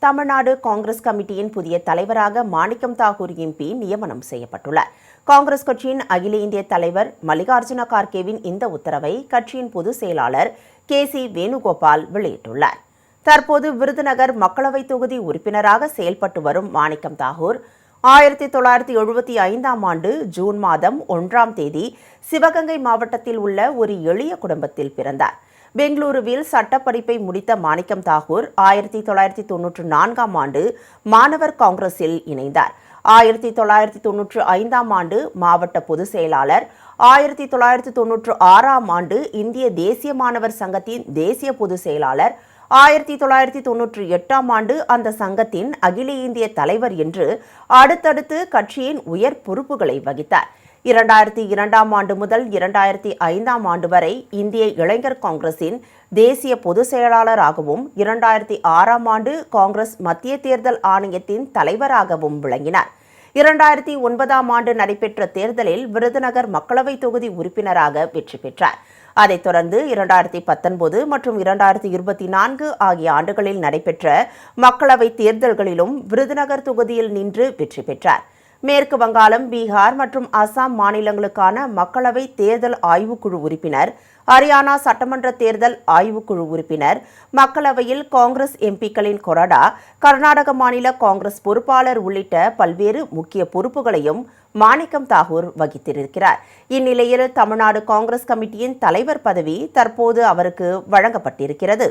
தமிழ்நாடு காங்கிரஸ் கமிட்டியின் புதிய தலைவராக மாணிக்கம் தாகூர் எம்பி நியமனம் செய்யப்பட்டுள்ளார். காங்கிரஸ் கட்சியின் அகில இந்திய தலைவர் மல்லிகார்ஜுன கார்கேவின் இந்த உத்தரவை கட்சியின் பொதுச் செயலாளர் KC வேணுகோபால் வெளியிட்டுள்ளார். தற்போது விருதுநகர் மக்களவைத் தொகுதி உறுப்பினராக செயல்பட்டு வரும் மாணிக்கம் தாகூர் 1975ஆம் ஆண்டு ஜூன் மாதம் 1ஆம் தேதி சிவகங்கை மாவட்டத்தில் உள்ள ஒரு எளிய குடும்பத்தில் பிறந்தார். பெங்களூருவில் சட்டப்படிப்பை முடித்த மாணிக்கம் தாகூர் 1994ஆம் ஆண்டு மாணவர் காங்கிரஸில் இணைந்தார். 1995ஆம் ஆண்டு மாவட்ட பொதுச் செயலாளர், 1996ஆம் ஆண்டு இந்திய தேசிய மாணவர் சங்கத்தின் தேசிய பொதுச் செயலாளர், 1998ஆம் ஆண்டு அந்த சங்கத்தின் அகில இந்திய தலைவர் என்று அடுத்தடுத்து கட்சியின் உயர் பொறுப்புகளை வகித்தார். 2002ஆம் ஆண்டு முதல் 2005ஆம் ஆண்டு வரை இந்திய இளைஞர் காங்கிரசின் தேசிய பொதுச் செயலாளராகவும் 2006ஆம் ஆண்டு காங்கிரஸ் மத்திய தேர்தல் ஆணையத்தின் தலைவராகவும் விளங்கினார். 2009ஆம் ஆண்டு நடைபெற்ற தேர்தலில் விருதுநகர் மக்களவைத் தொகுதி உறுப்பினராக வெற்றி பெற்றார். அதைத் தொடர்ந்து 2019 மற்றும் 2024 ஆகிய ஆண்டுகளில் நடைபெற்ற மக்களவைத் தேர்தல்களிலும் விருதுநகர் தொகுதியில் நின்று வெற்றி பெற்றார். மேற்கு வங்காளம், பீகார் மற்றும் அசாம் மாநிலங்களுக்கான மக்களவை தேர்தல் ஆய்வுக்குழு உறுப்பினர், ஹரியானா சட்டமன்ற தேர்தல் ஆய்வுக்குழு உறுப்பினர், மக்களவையில் காங்கிரஸ் எம்பிக்களின் கொறடா, கர்நாடக மாநில காங்கிரஸ் பொறுப்பாளர் உள்ளிட்ட பல்வேறு முக்கிய பொறுப்புகளையும் மாணிக்கம் தாகூர் வகித்திருக்கிறார். இந்நிலையில் தமிழ்நாடு காங்கிரஸ் கமிட்டியின் தலைவர் பதவி தற்போது அவருக்கு வழங்கப்பட்டிருக்கிறது.